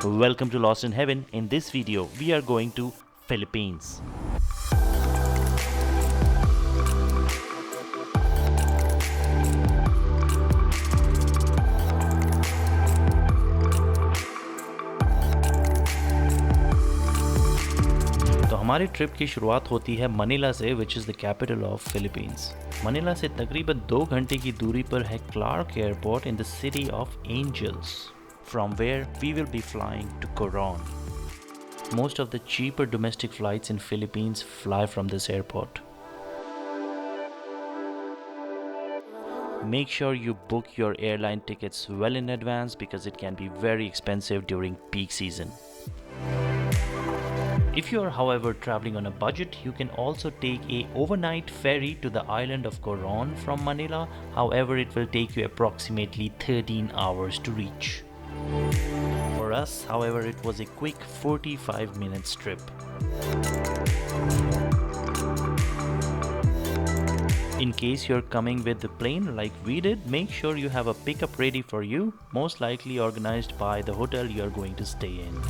Welcome to Lost in Heaven. In this video, we are going to Philippines. तो हमारी trip की शुरुआत होती है मनीला से, which is the capital of Philippines. Manila से तकरीबन 2 घंटे की दूरी पर है Clark airport in the city of Angels, from where we will be flying to Coron. Most of the cheaper domestic flights in Philippines fly from this airport. Make sure you book your airline tickets well in advance because it can be very expensive during peak season. If you are, however, traveling on a budget, you can also take a overnight ferry to the island of Coron from Manila. However, it will take you approximately 13 hours to reach. For us, however, it was a quick 45 minutes trip. In case you're coming with the plane like we did, make sure you have a pickup ready for you, most likely organized by the hotel you're going to stay in.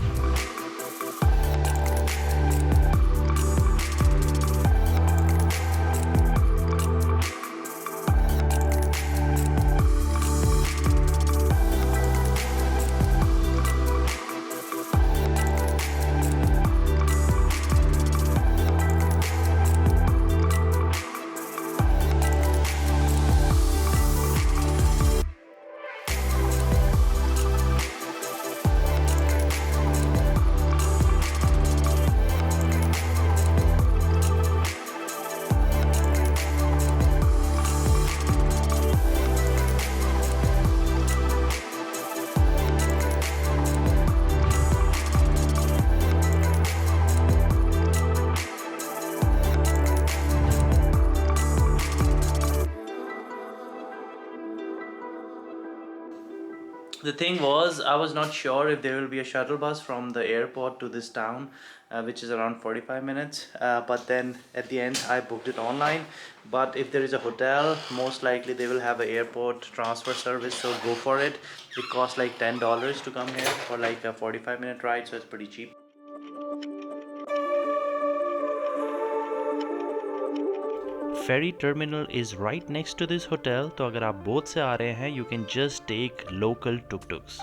The thing was, I was not sure if there will be a shuttle bus from the airport to this town, which is around 45 minutes. But then at the end, I booked it online. But if there is a hotel, most likely they will have an airport transfer service, so go for it. It costs like $10 to come here for like a 45-minute ride, so it's pretty cheap. Ferry terminal is right next to this hotel, तो अगर आप boat से आ रहे हैं, you can just take local tuk-tuks.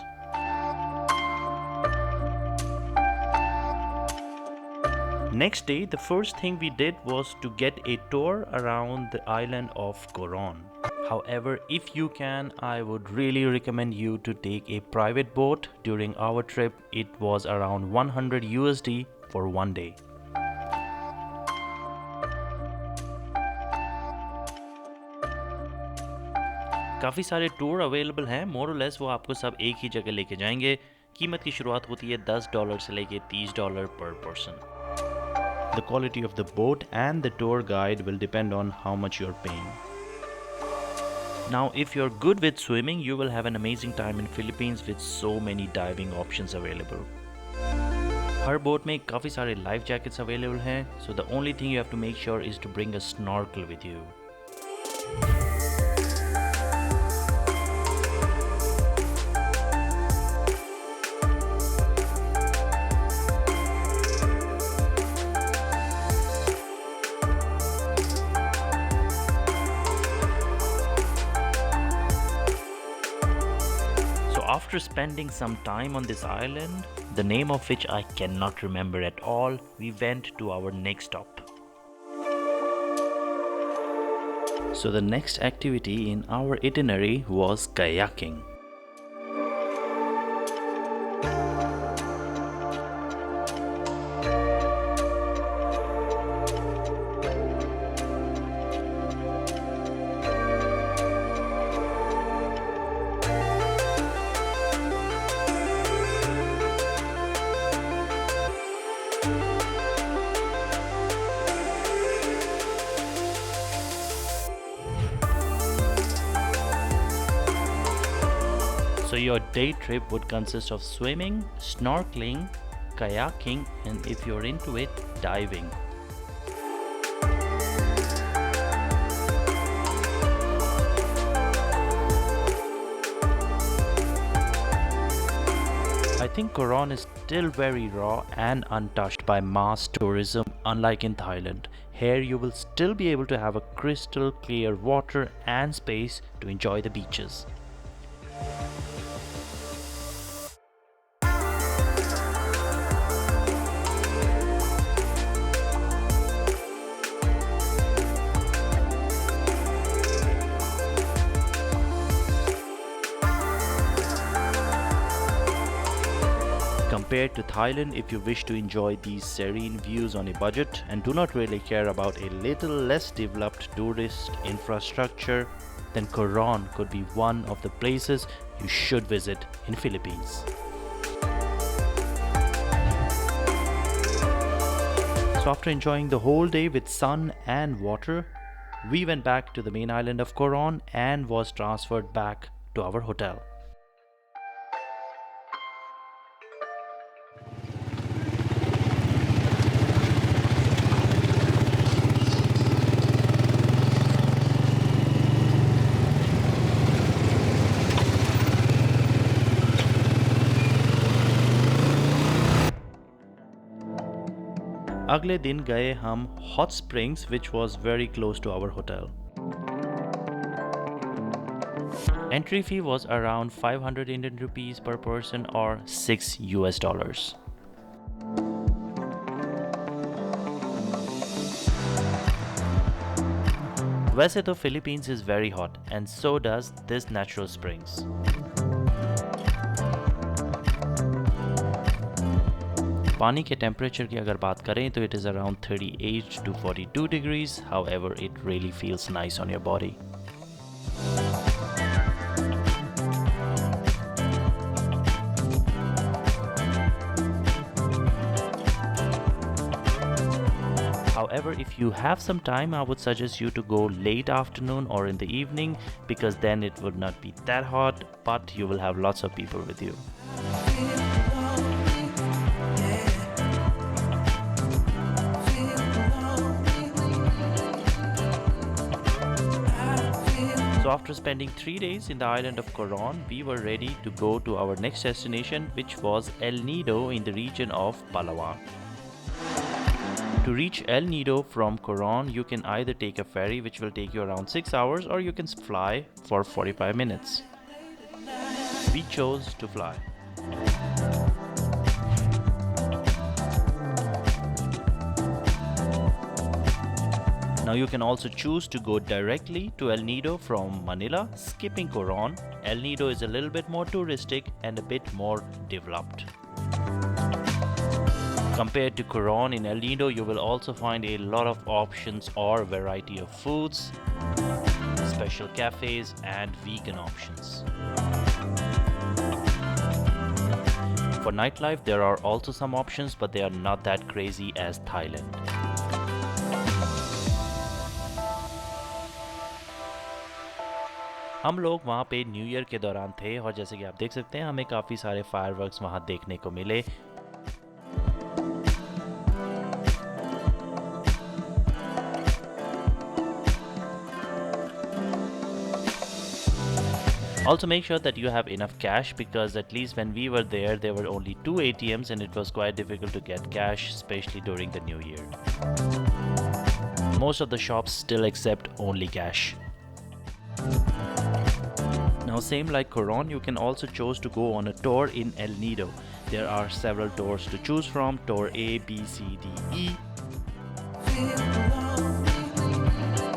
Next day, the first thing we did was to get a tour around the island of Coron. However, if you can, I would really recommend you to take a private boat. During our trip, it was around 100 USD for one day. काफ़ी सारे tour available हैं, मोर और less वो आपको सब एक ही जगह लेके जाएंगे। कीमत की शुरुआत होती है $10 से लेके $30 पर person. The quality of the boat and the tour guide will depend on how much you're paying. Now, if you're good with swimming, you will have an amazing time in Philippines with so many diving options available. Her boat में काफ़ी सारे life jackets available हैं, so the only thing you have to make sure is to bring a snorkel with you. After spending some time on this island, the name of which I cannot remember at all, we went to our next stop. So the next activity in our itinerary was kayaking. So your day trip would consist of swimming, snorkeling, kayaking, and if you're into it, diving. I I think Coron is still very raw and untouched by mass tourism, unlike in Thailand. Here you will still be able to have a crystal clear water and space to enjoy the beaches. Compared to Thailand, if you wish to enjoy these serene views on a budget and do not really care about a little less developed tourist infrastructure, then Coron could be one of the places you should visit in Philippines. So after enjoying the whole day with sun and water, we went back to the main island of Coron and was transferred back to our hotel. अगले दिन गए हम Hot Springs, which was very close to our hotel. Entry fee was around 500 Indian rupees per person or $6 US. वैसे तो Philippines is very hot and so does this natural springs. पानी के temperature की अगर बात करें तो it is around 38 to 42 degrees. However, it really feels nice on your body. However, if you have some time, I would suggest you to go late afternoon or in the evening because then it would not be that hot, but you will have lots of people with you. So after spending 3 days in the island of Coron, we were ready to go to our next destination, which was El Nido in the region of Palawan. To reach El Nido from Coron, you can either take a ferry which will take you around 6 hours or you can fly for 45 minutes. We chose to fly. Now you can also choose to go directly to El Nido from Manila, skipping Coron. El Nido is a little bit more touristic and a bit more developed. Compared to Coron, in El Nido you will also find a lot of options or variety of foods, special cafes and vegan options. For nightlife there are also some options, but they are not that crazy as Thailand. हम लोग वहाँ पे new year के दौरान थे और जैसे कि आप देख सकते हैं हमें काफ़ी सारे फायरवर्क्स वहाँ देखने को मिले. Also make sure that you have enough cash because at least when we were there were only 2 ATMs and it was quite difficult to get cash, especially during the new year. Most of the shops still accept only cash. Now same like Coron, you can also choose to go on a tour in El Nido. There are several tours to choose from, tour A, B, C, D, E.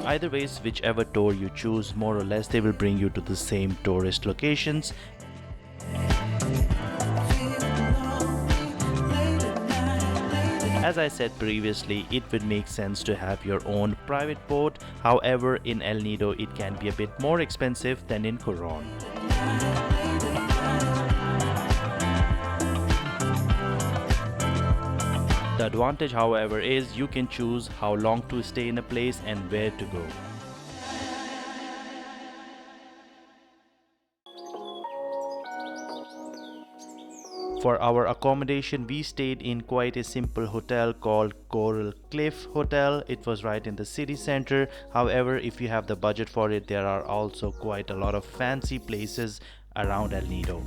Either ways, whichever tour you choose, more or less they will bring you to the same tourist locations. As I said previously, it would make sense to have your own private boat. However, in El Nido, it can be a bit more expensive than in Coron. The advantage, however, is you can choose how long to stay in a place and where to go. For our accommodation, we stayed in quite a simple hotel called Coral Cliff Hotel. It was right in the city center. However, if you have the budget for it, there are also quite a lot of fancy places around El Nido.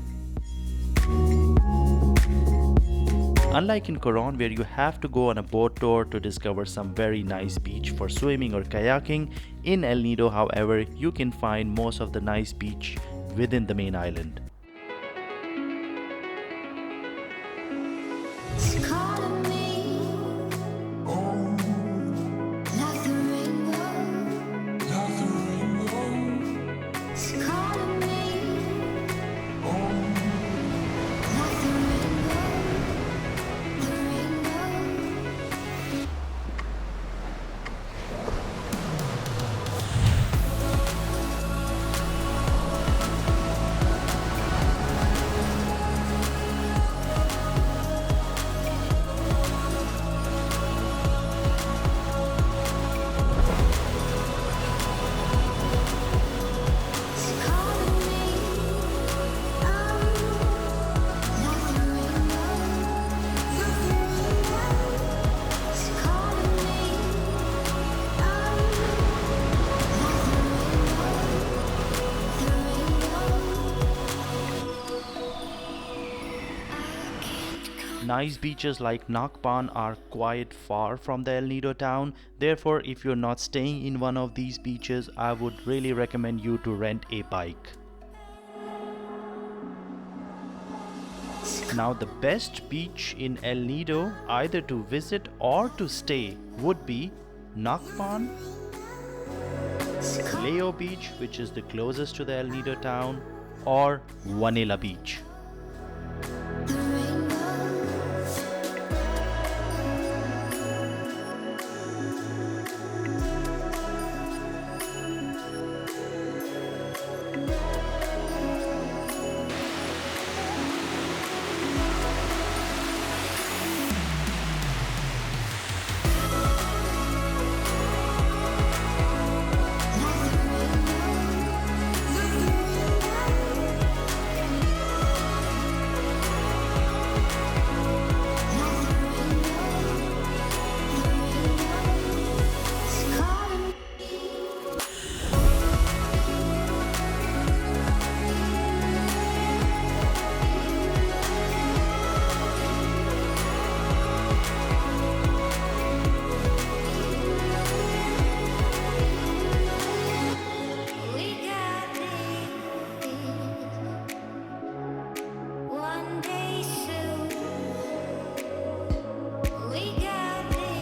Unlike in Coron, where you have to go on a boat tour to discover some very nice beach for swimming or kayaking, in El Nido, however, you can find most of the nice beach within the main island. Nice beaches like Nakpan are quite far from the El Nido town. Therefore, if you're not staying in one of these beaches, I would really recommend you to rent a bike. Now, the best beach in El Nido, either to visit or to stay, would be Nakpan, Leo Beach, which is the closest to the El Nido town, or Vanilla Beach.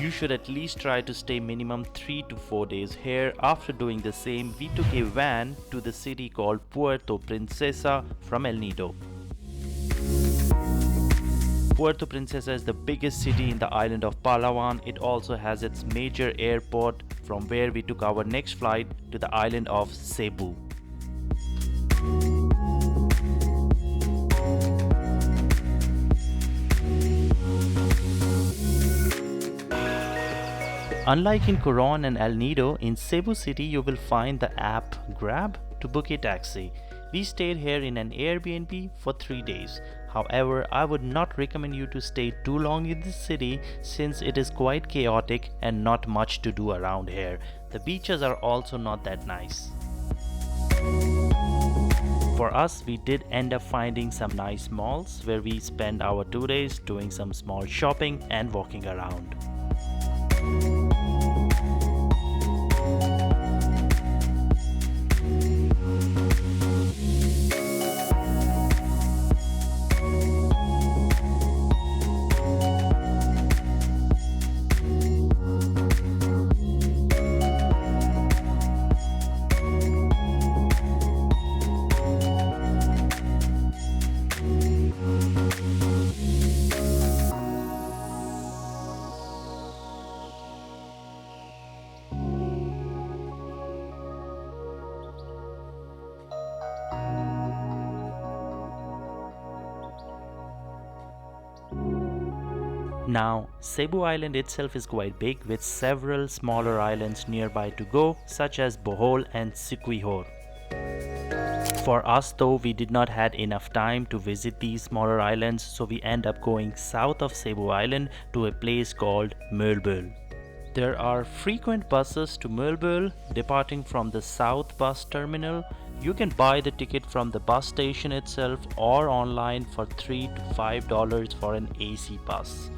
You should at least try to stay minimum 3 to 4 days here. After doing the same, we took a van to the city called Puerto Princesa from El Nido. Puerto Princesa is the biggest city in the island of Palawan. It also has its major airport, from where we took our next flight to the island of Cebu. Unlike in Coron and El Nido, in Cebu City you will find the app Grab to book a taxi. We stayed here in an Airbnb for 3 days. However, I would not recommend you to stay too long in this city since it is quite chaotic and not much to do around here. The beaches are also not that nice. For us, we did end up finding some nice malls where we spent our 2 days doing some small shopping and walking around. Now, Cebu Island itself is quite big with several smaller islands nearby to go, such as Bohol and Siquijor. For us though, we did not had enough time to visit these smaller islands, so we end up going south of Cebu Island to a place called Moalboal. There are frequent buses to Moalboal departing from the South Bus Terminal. You can buy the ticket from the bus station itself or online for $3 to $5 for an AC bus.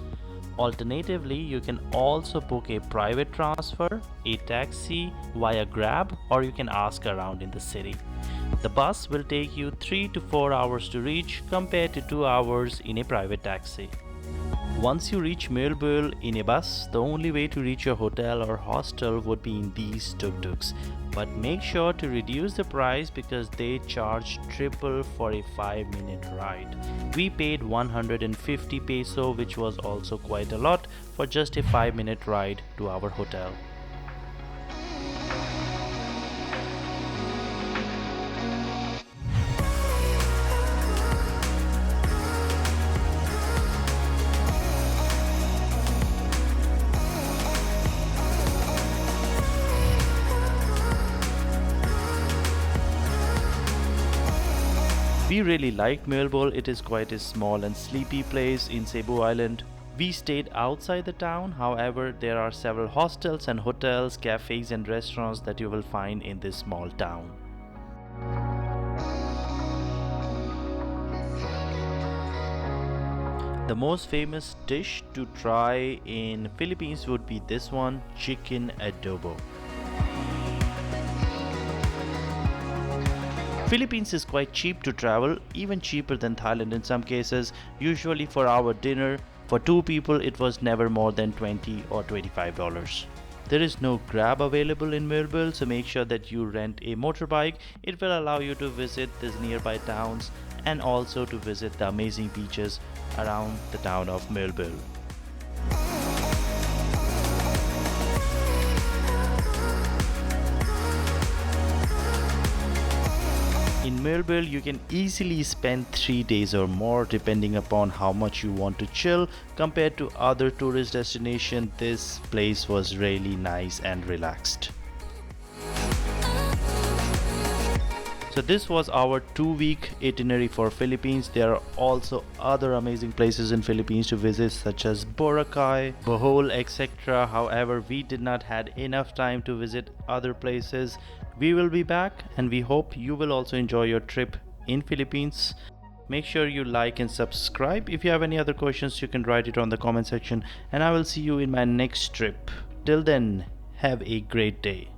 Alternatively, you can also book a private transfer, a taxi via Grab, or you can ask around in the city. The bus will take you 3 to 4 hours to reach compared to 2 hours in a private taxi. Once you reach Moalboal in a bus, the only way to reach your hotel or hostel would be in these tuk-tuks. But make sure to reduce the price because they charge triple for a 5-minute ride. We paid 150 peso, which was also quite a lot, for just a 5-minute ride to our hotel. We really liked Moalboal. It is quite a small and sleepy place in Cebu Island. We stayed outside the town, however, there are several hostels and hotels, cafes and restaurants that you will find in this small town. The most famous dish to try in Philippines would be this one, chicken adobo. Philippines is quite cheap to travel, even cheaper than Thailand in some cases. Usually for our dinner, for 2 people it was never more than $20 or $25. There is no Grab available in Moalboal, so make sure that you rent a motorbike. It will allow you to visit these nearby towns and also to visit the amazing beaches around the town of Moalboal. In Moalboal, you can easily spend 3 days or more depending upon how much you want to chill. Compared to other tourist destinations, this place was really nice and relaxed. So this was our 2-week itinerary for Philippines. There are also other amazing places in Philippines to visit such as Boracay, Bohol, etc. However, we did not had enough time to visit other places. We will be back and we hope you will also enjoy your trip in Philippines. Make sure you like and subscribe. If you have any other questions, you can write it on the comment section and I will see you in my next trip. Till then, have a great day.